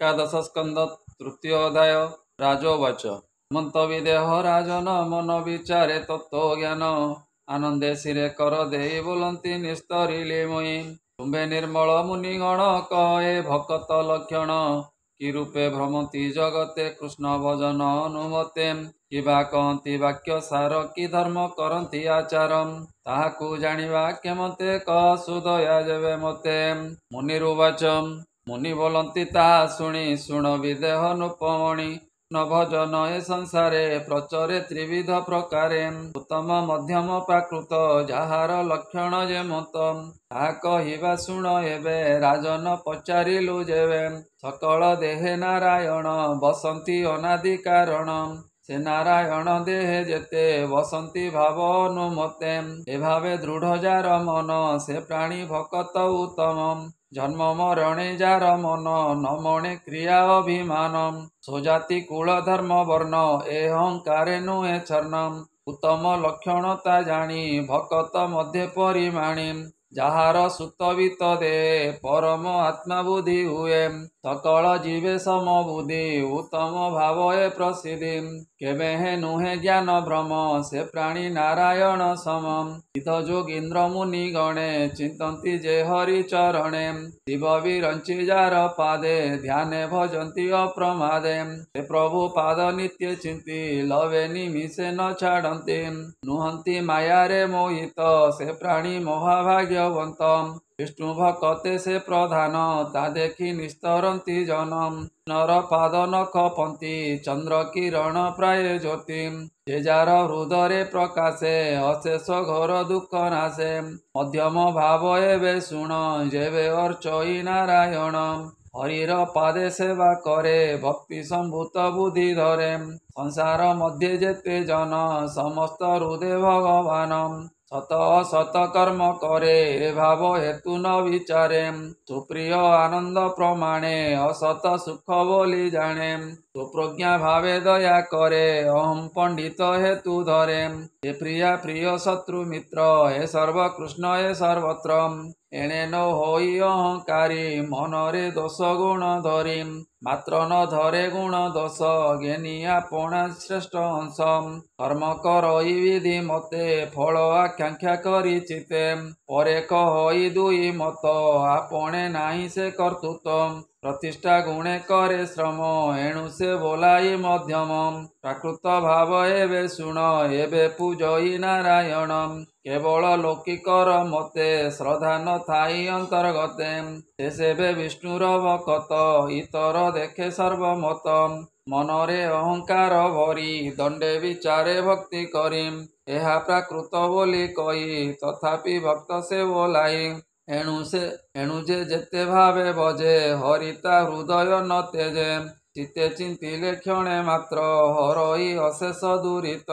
एकादश स्कंद तृतीय अध्याय राजोवाच मन्तविदेह राजन मन विचारे तत्व ज्ञान आनंदे शिरे कर दे बोलती निस्तरिले मुई तुम्भे निर्मल मुनिगण कहे भक्त लक्षण कि रूपे भ्रमति जगते कृष्ण भजन अनुमते किबा कहती वाक्य सार कि धर्म करती आचारम ताहाकु जानिबा केमते कह सुदया जेबे मते मुनिरुवाच मुनि बोलती ताहा शुणी शुण विदेह नृपमणि न भजन ए संसारे प्रचरे त्रिविध प्रकारे उत्तम मध्यम प्राकृत जाहार लक्षण जे मत ताहा कहिबा शुण एबे राजन पचारिलु जेबे सकल देहे नारायण बसंती अनादि कारण से नारायण देहे जेते बसंती भाव अनुमते ए भावे दृढ़ जार मन से प्राणी भकत उत्तम जन्म मरणे जार मन न मणे क्रिया अभिमान स्वजाति कुल धर्म वर्ण ए अहंकारे नुहे छर्णम उत्तम लक्षणता जानी भकत मध्य परिमाणी जाहार सुतवित दे परम आत्मा बुद्धि हुए सकल जीवे सम बुद्धि उत्तम भाव ए प्रसिद्धि केबे हे नुहे ज्ञान भ्रम से प्राणी नारायण सम सिद्ध जोगींद्र मुनि गणे चिंतन्ति जे हरि चरणे शिव विरंचि जार पादे ध्याने भजन्ति अप्रमादे से प्रभु पाद नित्य चिंति लवे निमिषे न छाड़न्ति नुहन्ति माया रे मोहित से प्राणी महाभाग्यवंत विष्णु भक्ते से प्रधान ता देखी निस्तरन्ति जनम नर पाद न खपन्ति चंद्र किरण प्राय ज्योति जे जार हृदय प्रकाशे अशेष घोर दुख नाशे मध्यम भाव एवे शुण जेबे अर्चई नारायण हरिर पादे सेवा करे भक्ति संभूत बुद्धि धरे संसार मध्य जेते जन समस्त हृदय भगवान सत असत कर्म करे भाव हेतु न विचारे सुप्रिय आनंद प्रमाणे असत सुख बोली जाने सुप्रज्ञा भावे दया करे अहम पंडित हेतु धरे हे प्रिया प्रिय शत्रु मित्र हे सर्व कृष्ण हे सर्वत्र एणे न होई अहंकारी मनरे दोष गुण धरी मात्र न धरे गुण दोष ज्ञानी आपणा श्रेष्ठ अंश कर्म करई विधि मते फल आकांक्षा करी चिते परे कहई दुई मत आपणे नाही से कर्तृत्व प्रतिष्ठा गुणे करे श्रम एणु से बोलाई मध्यम प्राकृत भाव एवे शुण एवे पूजई नारायण केवल लौकिकर मते श्रद्धा न थाई अंतर्गते सेवे विष्णुर भकत इतर देखे सर्वमत मनरे अहंकार भरी दंडे विचारे भक्ति करी एहा प्राकृत बोली कही तथापि भक्त से बोलाई एणु जे जेते भावे भजे हरिता हृदय न तेजे चित्ते चिंतिले क्षणे मात्र हरई अशेष दूरित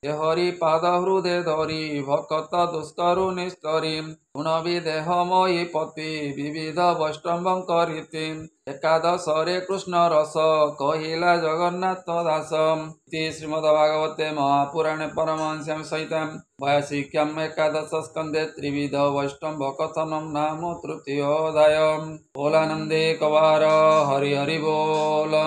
ए हरि पाद हृदय धरी भकत दुष्करु निस्तरी गुण विदेहमयी पति विविध वैष्णव करीति एकादश रे कृष्ण रस कहिला जगन्नाथ दास श्रीमद्भागवते महापुराणे परमहंस्यां सहितां वयसिक्याम् एकादश स्कंदे त्रिविध वैष्णव कथनं नाम तृतीयोऽध्याय बोलानंदे कवार हरि हरि बोल